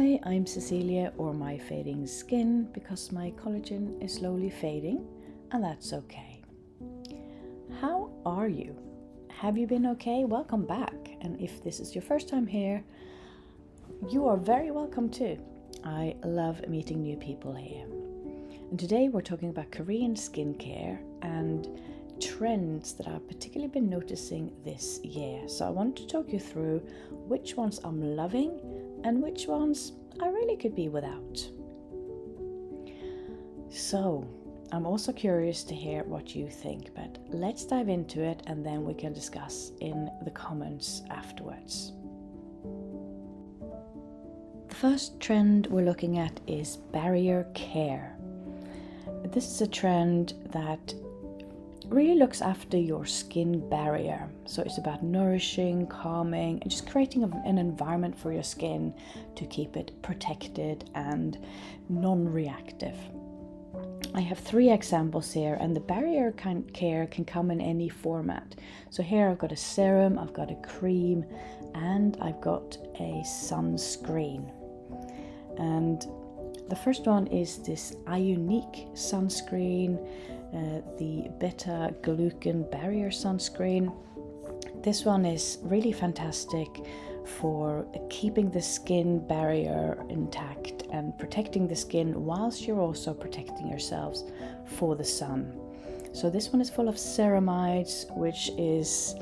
Hi, I'm Cecilia, or my fading skin, because my collagen is slowly fading, and that's okay. How are you? Have you been okay? Welcome back. And if this is your first time here, you are very welcome too. I love meeting new people here. And today we're talking about Korean skincare and trends that I've particularly been noticing this year. So I want to talk you through which ones I'm loving and which ones I really could be without. So I'm also curious to hear what you think, but let's dive into it and then we can discuss in the comments afterwards. The first trend we're looking at is barrier care. This is a trend that really looks after your skin barrier. So it's about nourishing, calming, and just creating an environment for your skin to keep it protected and non-reactive. I have 3 examples here, and the barrier care can come in any format. So here I've got a serum, I've got a cream, and I've got a sunscreen. And the first one is this IUNIK sunscreen, the Beta Glucan barrier sunscreen. This one is really fantastic for keeping the skin barrier intact and protecting the skin whilst you're also protecting yourselves for the sun. So this one is full of ceramides, which is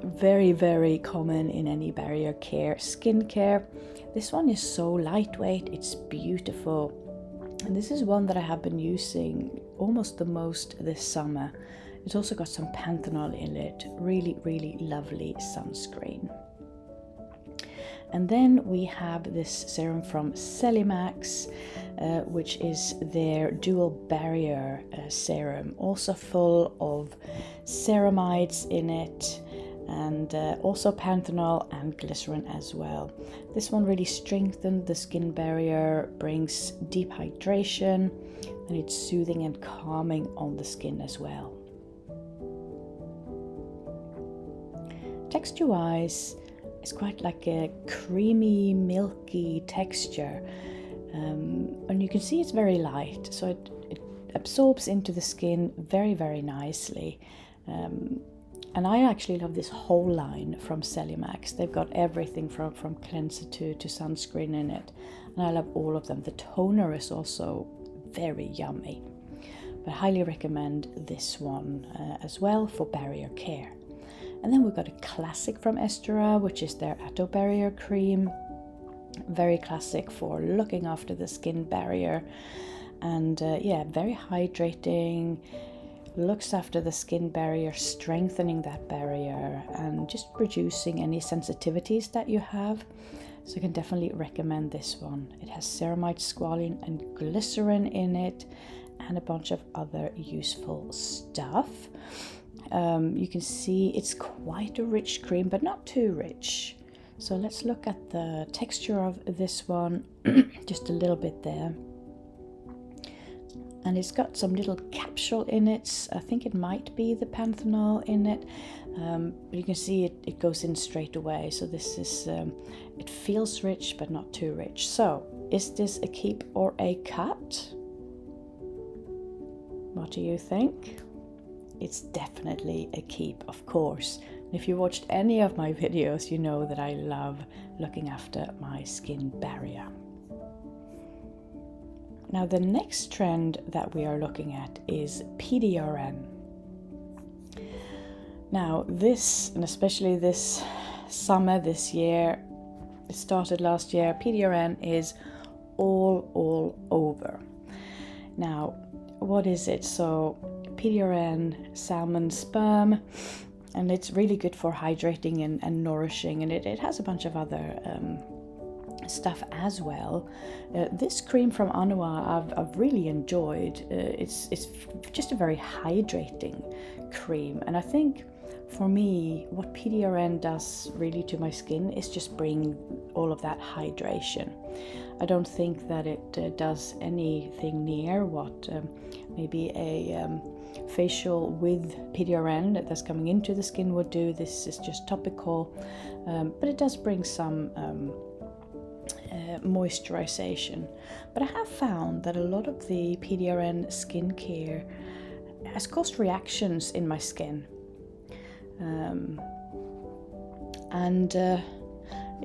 very, very common in any barrier care skincare. This one is so lightweight, it's beautiful. And this is one that I have been using almost the most this summer. It's also got some panthenol in it. Really, really lovely sunscreen. And then we have this serum from Celimax, which is their dual barrier serum, also full of ceramides in it, and also panthenol and glycerin as well. This one really strengthens the skin barrier, brings deep hydration, and it's soothing and calming on the skin as well. Texture-wise, it's quite like a creamy, milky texture, and you can see it's very light, so it absorbs into the skin very, very nicely. And I actually love this whole line from Celimax. They've got everything from cleanser to sunscreen in it. And I love all of them. The toner is also very yummy. But I highly recommend this one as well for barrier care. And then we've got a classic from AESTURA, which is their Atobarrier cream. Very classic for looking after the skin barrier. And yeah, very hydrating. Looks after the skin barrier, strengthening that barrier and just reducing any sensitivities that you have. So I can definitely recommend this one. It has ceramide, squalene and glycerin in it, and a bunch of other useful stuff. You can see it's quite a rich cream, but not too rich. So let's look at the texture of this one, just a little bit there. And it's got some little capsule in it. I think it might be the panthenol in it, but you can see it goes in straight away. So this is, it feels rich, but not too rich. So is this a keep or a cut? What do you think? It's definitely a keep, of course. If you watched any of my videos, you know that I love looking after my skin barrier. Now the next trend that we are looking at is PDRN. Now this, and especially this summer, this year, it started last year, PDRN is all over. Now, what is it? So PDRN, salmon sperm, and it's really good for hydrating and nourishing, and it has a bunch of other stuff as well. This cream from ANUA I've really enjoyed. It's just a very hydrating cream, and I think for me what PDRN does really to my skin is just bring all of that hydration. I don't think that it does anything near what maybe a facial with PDRN that's coming into the skin would do. This is just topical, but it does bring some moisturization, but I have found that a lot of the PDRN skincare has caused reactions in my skin.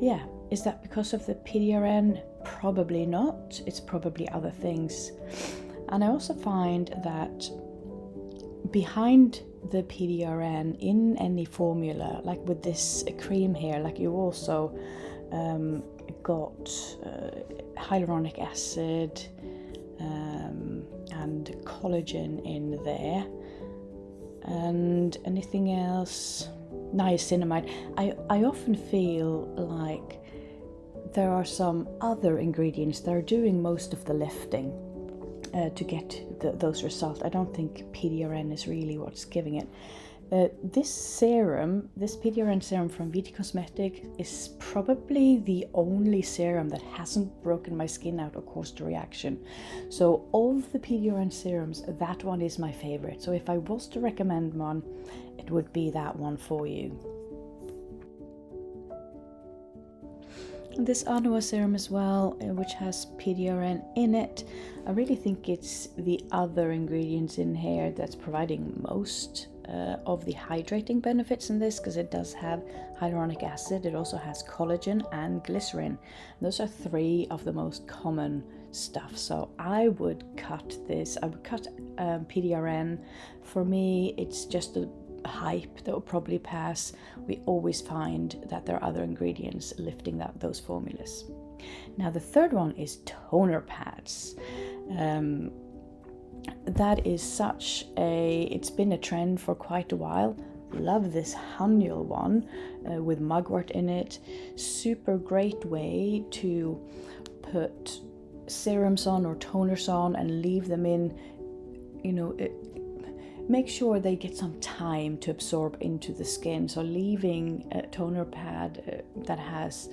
Yeah, is that because of the PDRN? Probably not. It's probably other things. And I also find that behind the PDRN in any formula, like with this cream here, like you also got hyaluronic acid and collagen in there, and anything else, niacinamide. I often feel like there are some other ingredients that are doing most of the lifting to get those results. I don't think PDRN is really what's giving it. This serum, this PDRN serum from VT Cosmetic, is probably the only serum that hasn't broken my skin out or caused a reaction. So of the PDRN serums, that one is my favorite. So if I was to recommend one, it would be that one for you. And this ANUA serum as well, which has PDRN in it. I really think it's the other ingredients in here that's providing most of the hydrating benefits in this, because it does have hyaluronic acid, it also has collagen and glycerin. Those are three of the most common stuff. So I would cut this, I would cut PDRN. For me, it's just a hype that will probably pass. We always find that there are other ingredients lifting those formulas. Now the third one is toner pads. That is it's been a trend for quite a while. Love this HANYUL one with mugwort in it. Super great way to put serums on or toners on and leave them in, make sure they get some time to absorb into the skin. So leaving a toner pad that has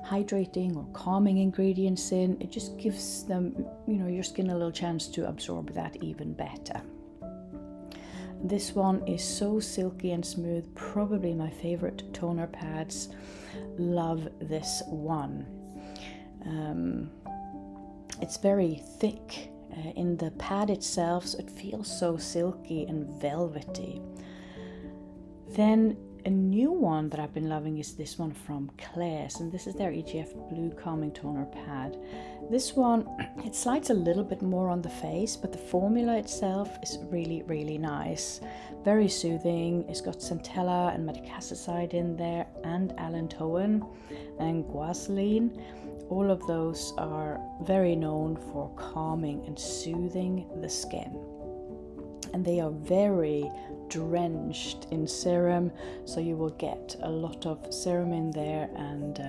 hydrating or calming ingredients in, it just gives them, your skin a little chance to absorb that even better. This one is so silky and smooth, probably my favorite toner pads. Love this one. It's very thick in the pad itself, so it feels so silky and velvety. Then a new one that I've been loving is this one from KLARS, and this is their EGF Blue Calming Toner Pad. This one, it slides a little bit more on the face, but the formula itself is really, really nice. Very soothing. It's got centella and madecassoside in there, and allantoin and guanidine. All of those are very known for calming and soothing the skin. And they are very drenched in serum, so you will get a lot of serum in there, and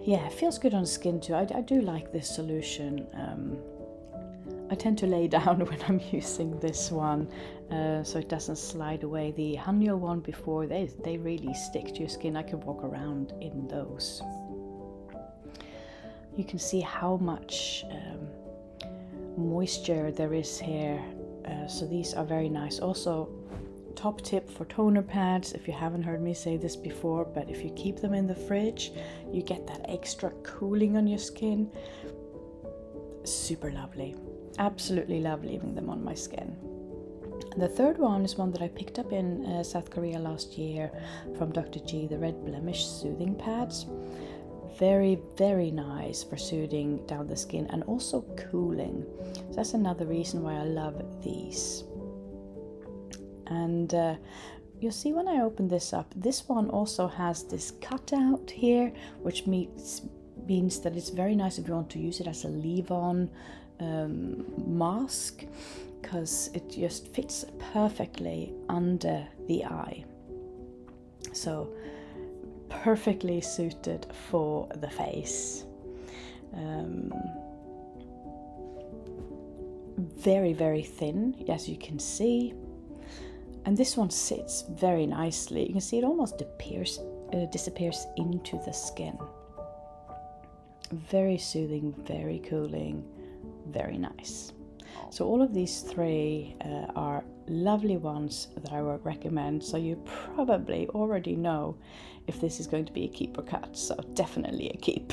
yeah, it feels good on skin too. I do like this solution. I tend to lay down when I'm using this one, so it doesn't slide away. The HANYUL one before, they really stick to your skin. I can walk around in those. You can see how much moisture there is here, so these are very nice. Also, top tip for toner pads, if you haven't heard me say this before, but if you keep them in the fridge, you get that extra cooling on your skin. Super lovely. Absolutely love leaving them on my skin. The third one is one that I picked up in South Korea last year from Dr. G, the Red Blemish Soothing Pads. Very, very nice for soothing down the skin and also cooling. So that's another reason why I love these. And you'll see when I open this up, this one also has this cutout here, which means that it's very nice if you want to use it as a leave-on mask, because it just fits perfectly under the eye. So perfectly suited for the face. Very, very thin, as you can see. And this one sits very nicely. You can see it almost disappears into the skin. Very soothing, very cooling, very nice. So all of these three are lovely ones that I would recommend. So you probably already know if this is going to be a keep or cut. So definitely a keep.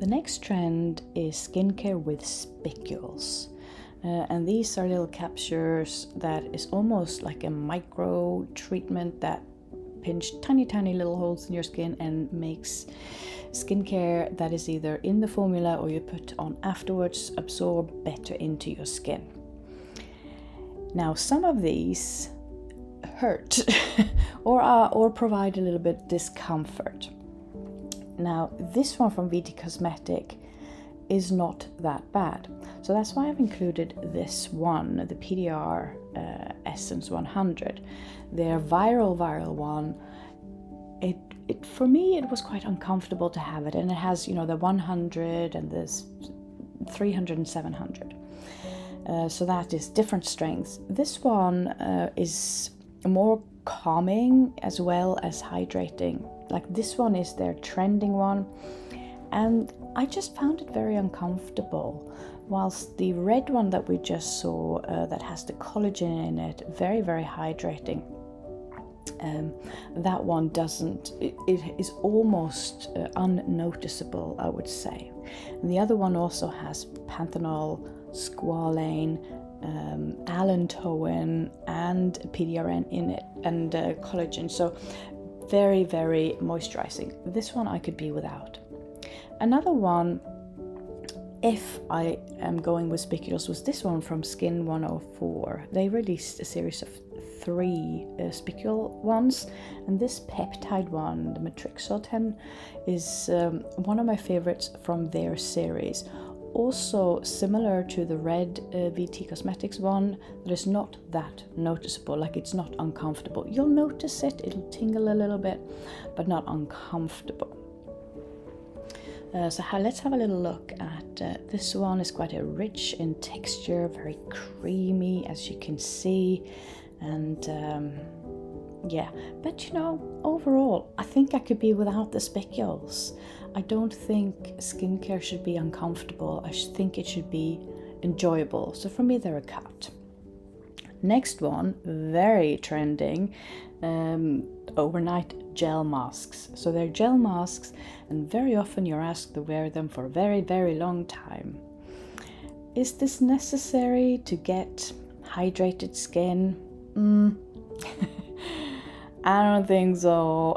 The next trend is skincare with spicules. And these are little capsures that is almost like a micro treatment that pinch tiny little holes in your skin and makes skincare that is either in the formula or you put on afterwards absorb better into your skin. Now some of these hurt or provide a little bit discomfort. Now this one from VT Cosmetic is not that bad, so that's why I've included this one, the PDR Essence 100, their viral one. It for me it was quite uncomfortable to have it, and it has, you know, the 100 and this 300 and 700, so that is different strengths. This one is more calming as well as hydrating. Like this one is their trending one, and I just found it very uncomfortable, whilst the red one that we just saw that has the collagen in it, very hydrating, that one doesn't, it is almost unnoticeable, I would say. And the other one also has panthenol, squalane, allantoin and PDRN in it, and collagen, so very moisturizing. This one I could be without. Another one, if I am going with spicules, was this one from Skin 104. They released a series of 3 spicule ones, and this peptide one, the Matrixol 10, is one of my favorites from their series. Also similar to the red VT Cosmetics one, that is not that noticeable, like it's not uncomfortable. You'll notice it, it'll tingle a little bit, but not uncomfortable. So let's have a little look at this one. Is quite a rich in texture, very creamy as you can see, and yeah, but you know, overall I think I could be without the spicules. I don't think skincare should be uncomfortable. I think it should be enjoyable. So for me, they're a cut. Next one, very trending, overnight gel masks. So they're gel masks, and very often you're asked to wear them for a very long time. Is this necessary to get hydrated skin? I don't think so.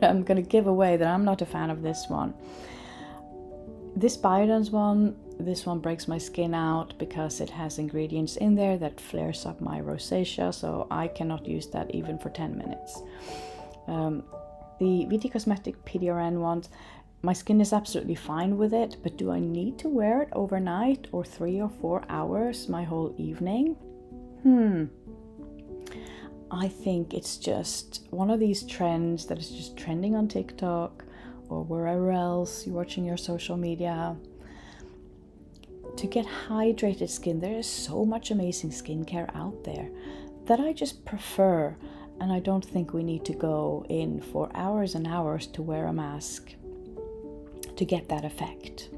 I'm gonna give away that I'm not a fan of this one. This Bioderm's one, this one breaks my skin out because it has ingredients in there that flares up my rosacea, so I cannot use that even for 10 minutes. The VT Cosmetic PDRN ones, my skin is absolutely fine with it, but do I need to wear it overnight or 3 or 4 hours, my whole evening? I think it's just one of these trends that is just trending on TikTok or wherever else you're watching your social media. To get hydrated skin, there is so much amazing skincare out there that I just prefer, and I don't think we need to go in for hours and hours to wear a mask to get that effect.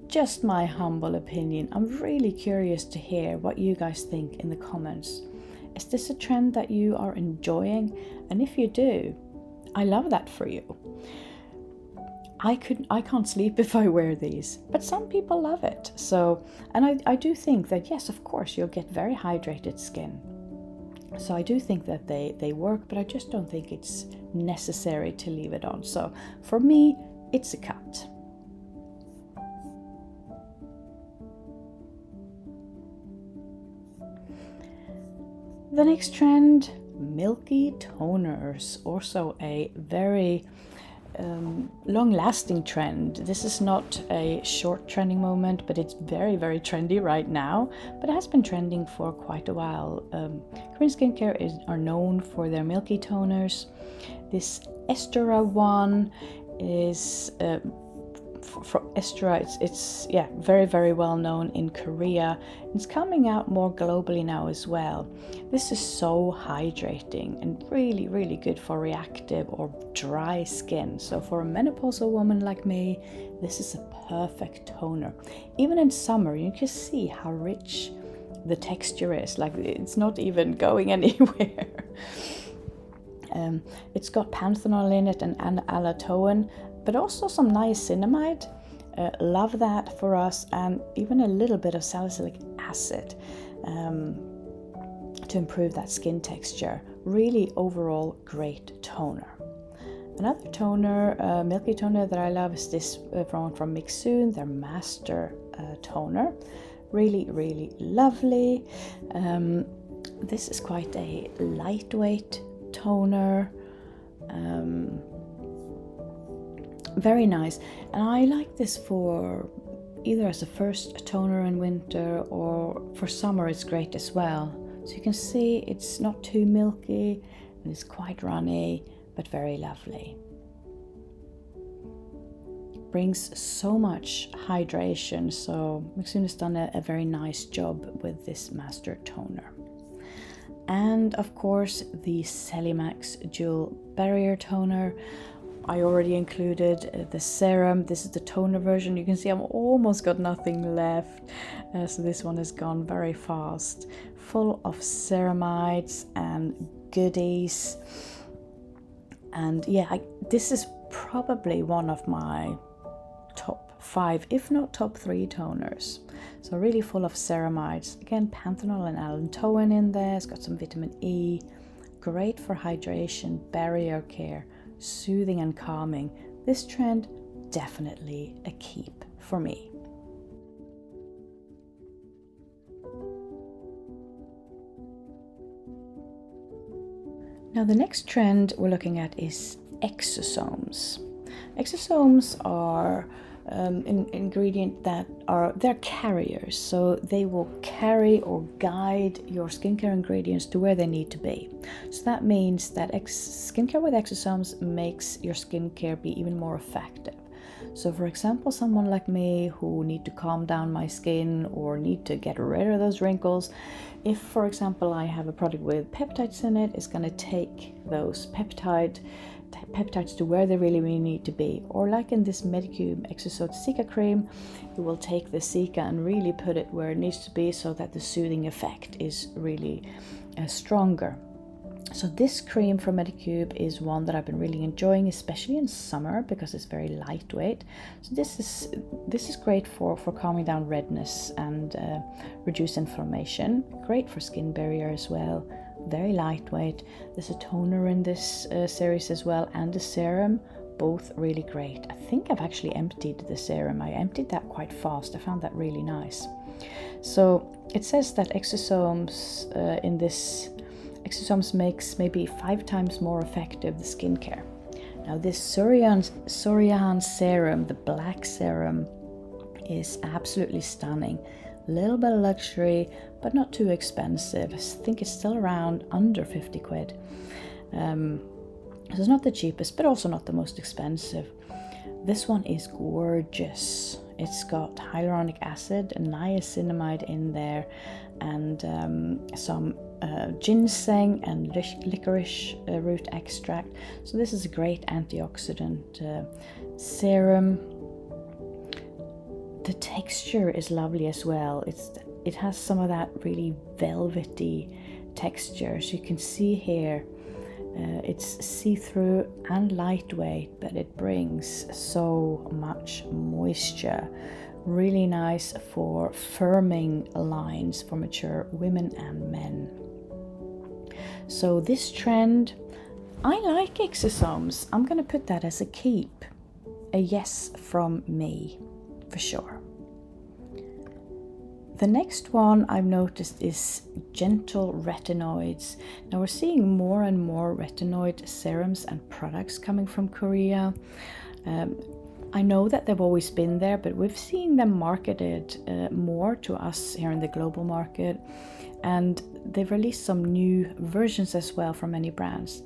Just my humble opinion. I'm really curious to hear what you guys think in the comments. Is this a trend that you are enjoying? And if you do, I love that for you. I can't sleep if I wear these, but some people love it. So, and I do think that yes, of course, you'll get very hydrated skin. So I do think that they work, but I just don't think it's necessary to leave it on. So for me, it's a cut. The next trend, Milky Toners, also a very long-lasting trend. This is not a short trending moment, but it's very trendy right now, but it has been trending for quite a while. Korean skincare are known for their Milky Toners. This AESTURA one is for AESTURA, it's yeah, very, very well known in Korea. It's coming out more globally now as well. This is so hydrating and really, really good for reactive or dry skin. So for a menopausal woman like me, this is a perfect toner. Even in summer, you can see how rich the texture is. Like, it's not even going anywhere. It's got panthenol in it and allantoin, but also some niacinamide. Love that for us, and even a little bit of salicylic acid to improve that skin texture. Really overall great toner. Another toner, Milky Toner that I love is this from Mixsoon, their Master Toner. Really, really lovely. This is quite a lightweight toner. Very nice, and I like this for either as a first toner in winter or for summer. It's great as well. So you can see it's not too milky and it's quite runny, but very lovely. Brings so much hydration, so Mixsoon has done a very nice job with this Master Toner. And of course the Celimax Dual Barrier Toner. I already included the serum. This is the toner version. You can see I've almost got nothing left. So this one has gone very fast. Full of ceramides and goodies. And yeah, this is probably one of my top 5, if not top 3 toners. So really full of ceramides. Again, panthenol and allantoin in there. It's got some vitamin E. Great for hydration, barrier care, soothing and calming. This trend, definitely a keep for me. Now the next trend we're looking at is exosomes. Exosomes are an ingredient that they're carriers, so they will carry or guide your skincare ingredients to where they need to be. So that means that skincare with exosomes makes your skincare be even more effective. So for example, someone like me who need to calm down my skin or need to get rid of those wrinkles, if for example I have a product with peptides in it, it's going to take those peptides to where they really need to be. Or like in this Medicube Exosode Cica cream, it will take the Cica and really put it where it needs to be so that the soothing effect is really stronger. So this cream from Medicube is one that I've been really enjoying, especially in summer because it's very lightweight. So this is great for calming down redness and reduce inflammation. Great for skin barrier as well. Very lightweight. There's a toner in this series as well, and a serum. Both really great. I think I've actually emptied the serum. I emptied that quite fast. I found that really nice. So it says that exosomes in this exosomes makes maybe 5 times more effective the skincare. Now this Sorian serum, the black serum, is absolutely stunning. A little bit of luxury, but not too expensive. I think it's still around under 50 quid. So it's not the cheapest, but also not the most expensive. This one is gorgeous. It's got hyaluronic acid and niacinamide in there, and some ginseng and licorice root extract. So this is a great antioxidant serum. The texture is lovely as well. It has some of that really velvety texture. So you can see here, it's see-through and lightweight, but it brings so much moisture. Really nice for firming lines for mature women and men. So this trend, I like exosomes. I'm going to put that as a keep. A yes from me, for sure. The next one I've noticed is gentle retinoids. Now we're seeing more and more retinoid serums and products coming from Korea. I know that they've always been there, but we've seen them marketed more to us here in the global market. And they've released some new versions as well from many brands.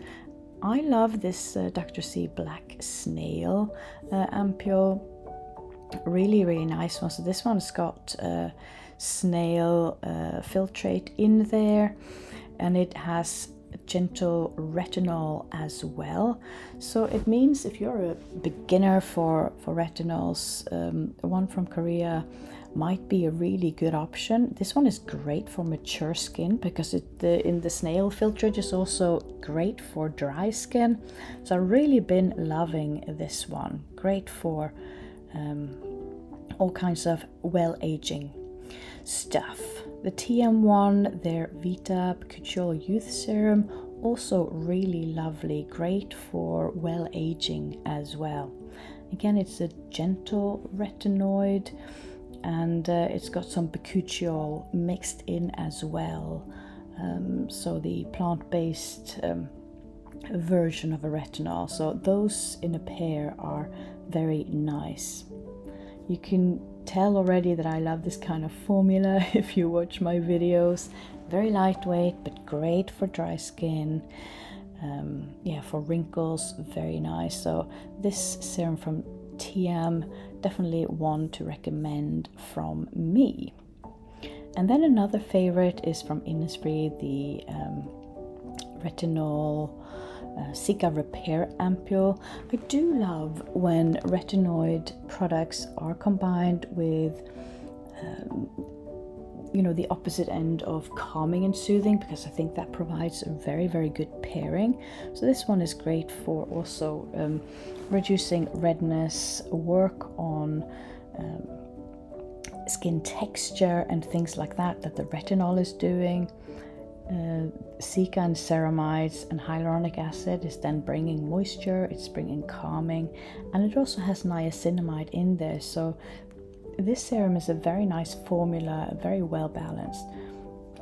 I love this Dr. C Black Snail ampule. Really, really nice one. So this one's got snail filtrate in there, and it has gentle retinol as well. So it means if you're a beginner for retinols, one from Korea might be a really good option. This one is great for mature skin because in the snail filtrate is also great for dry skin. So I've really been loving this one. Great for all kinds of well-aging stuff. The TM one, their Vita Cucciol Youth Serum, also really lovely, great for well-aging as well. Again, it's a gentle retinoid, and it's got some bakuchiol mixed in as well. So the plant-based version of a retinol. So those in a pair are very nice. You can tell already that I love this kind of formula if you watch my videos. Very lightweight, but great for dry skin. Yeah, for wrinkles, very nice. So this serum from TM, definitely one to recommend from me. And then another favorite is from Innisfree, the retinol Cica Repair Ampule. I do love when retinoid products are combined with the opposite end of calming and soothing, because I think that provides a very, very good pairing. So this one is great for also reducing redness, work on skin texture and things like that the retinol is doing. Cica and ceramides and hyaluronic acid is then bringing moisture, it's bringing calming, and it also has niacinamide in there. So this serum is a very nice formula, very well balanced.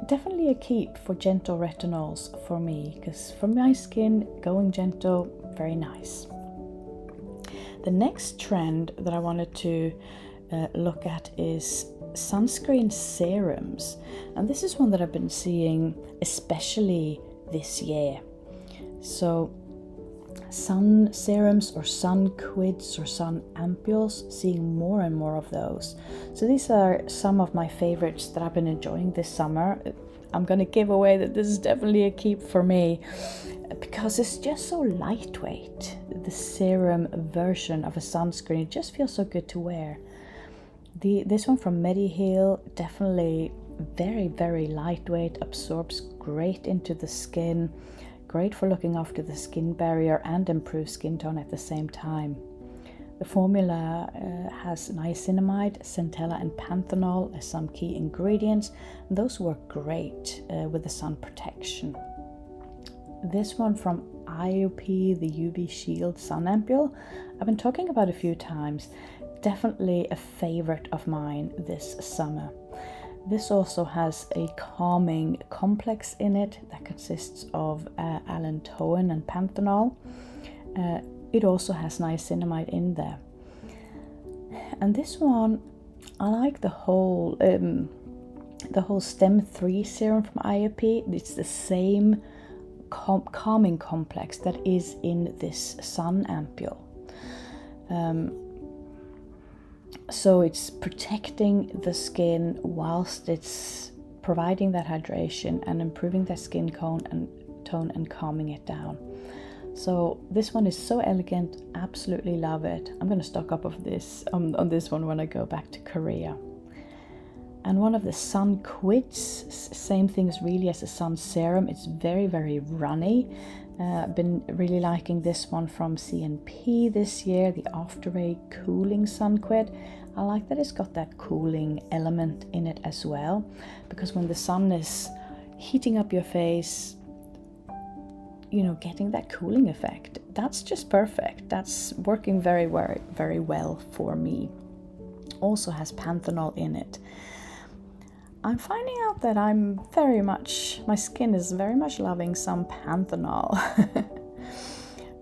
Definitely a keep for gentle retinols for me, because for my skin, going gentle, very nice. The next trend that I wanted to look at is sunscreen serums, and this is one that I've been seeing especially this year. So sun serums or sun quids or sun ampules, seeing more and more of those. So these are some of my favorites that I've been enjoying this summer. I'm going to give away that this is definitely a keep for me because it's just so lightweight. The serum version of a sunscreen, it just feels so good to wear. This one from Mediheal, definitely very, very lightweight, absorbs great into the skin, great for looking after the skin barrier and improve skin tone at the same time. The formula has niacinamide, centella and panthenol as some key ingredients, and those work great with the sun protection. This one from IUP, the UV Shield Sun Ampule, I've been talking about a few times. Definitely a favorite of mine this summer. This also has a calming complex in it that consists of allantoin and panthenol. It also has niacinamide in there. And this one, I like the whole Stem 3 serum from IUP. It's the same calming complex that is in this Sun Ampule. So it's protecting the skin whilst it's providing that hydration and improving that skin tone and calming it down. So this one is so elegant, absolutely love it. I'm going to stock up of this on this one when I go back to Korea. And one of the Sun Quids, same things really as a sun serum. It's very, very runny. I've been really liking this one from CNP this year, the After Cooling Sun Quid. I like that it's got that cooling element in it as well, because when the sun is heating up your face, getting that cooling effect, that's just perfect. That's working very, very, very well for me. Also has panthenol in it. I'm finding out that my skin is very much loving some panthenol.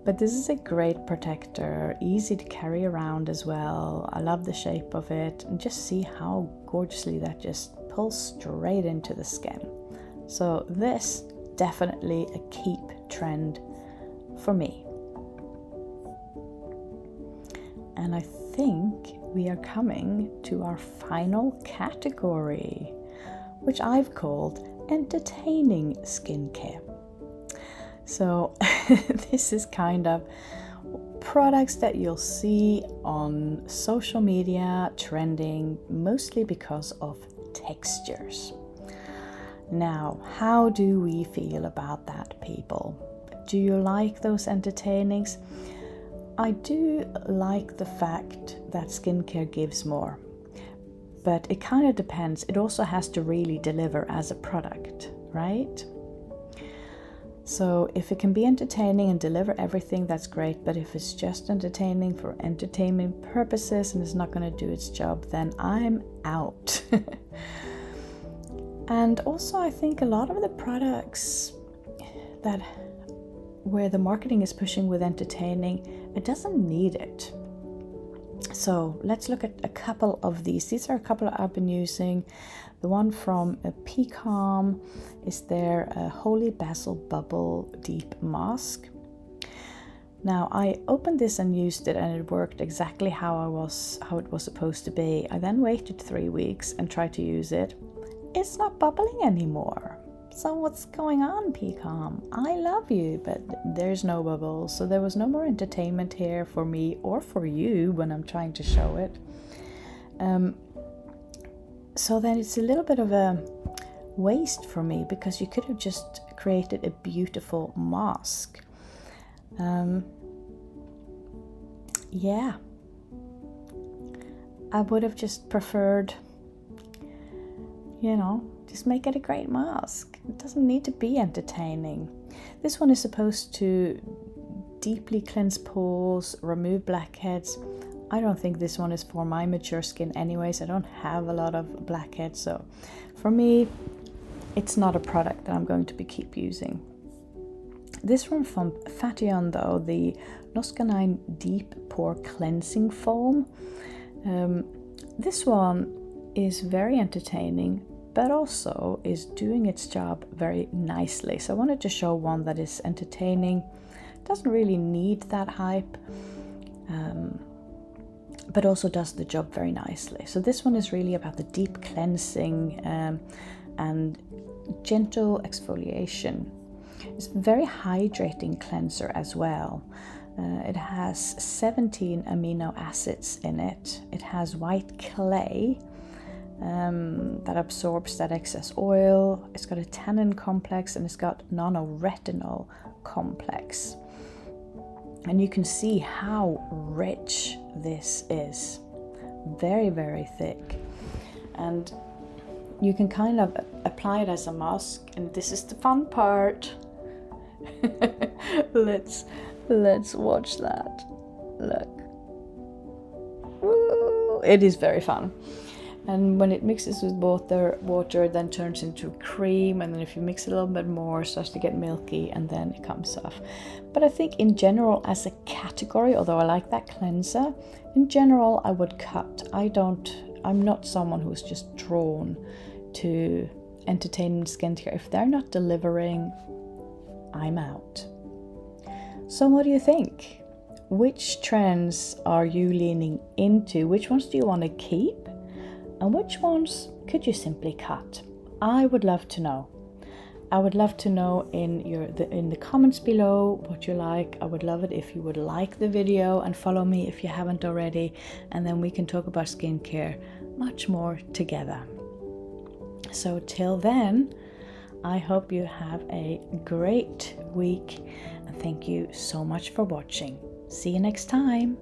But this is a great protector, easy to carry around as well. I love the shape of it, and just see how gorgeously that just pulls straight into the skin. So this, definitely a keep trend for me. And I think we are coming to our final category, which I've called entertaining skincare. So this is kind of products that you'll see on social media trending, mostly because of textures. Now, how do we feel about that, people? Do you like those entertainings? I do like the fact that skincare gives more, but it kind of depends. It also has to really deliver as a product, right? So if it can be entertaining and deliver everything, that's great. But if it's just entertaining for entertainment purposes and it's not going to do its job, then I'm out. And also, I think a lot of the products that where the marketing is pushing with entertaining, it doesn't need it. So let's look at a couple of these. These are a couple I've been using. The one from Pcom is their Holy Basil Bubble Deep Mask. Now, I opened this and used it, and it worked exactly how it was supposed to be. I then waited 3 weeks and tried to use it. It's not bubbling anymore. So what's going on, Pcom? I love you, but there's no bubbles. So there was no more entertainment here for me or for you when I'm trying to show it. So then it's a little bit of a waste for me, because you could have just created a beautiful mask. Yeah, I would have just preferred, just make it a great mask. It doesn't need to be entertaining. This one is supposed to deeply cleanse pores, remove blackheads. I don't think this one is for my mature skin anyways. I don't have a lot of blackheads, so for me, it's not a product that I'm going to keep using. This one from Fation, though, the Noscanine Deep Pore Cleansing Foam. This one is very entertaining, but also is doing its job very nicely. So I wanted to show one that is entertaining, doesn't really need that hype, but also does the job very nicely. So this one is really about the deep cleansing and gentle exfoliation. It's a very hydrating cleanser as well. It has 17 amino acids in it. It has white clay that absorbs that excess oil. It's got a tannin complex, and it's got nanoretinol complex. And you can see how rich this is. Very, very thick. And you can kind of apply it as a mask, and this is the fun part. Let's watch that. Look. Woo! It is very fun. And when it mixes with water, it then turns into cream, and then if you mix a little bit more, it starts to get milky, and then it comes off. But I think in general, as a category, although I like that cleanser, in general I would cut. I'm not someone who's just drawn to entertainment skincare. If they're not delivering, I'm out. So what do you think? Which trends are you leaning into? Which ones do you want to keep? And which ones could you simply cut? I would love to know. I would love to know in the comments below what you like. I would love it if you would like the video and follow me if you haven't already, and then we can talk about skincare much more together. So till then, I hope you have a great week, and thank you so much for watching. See you next time.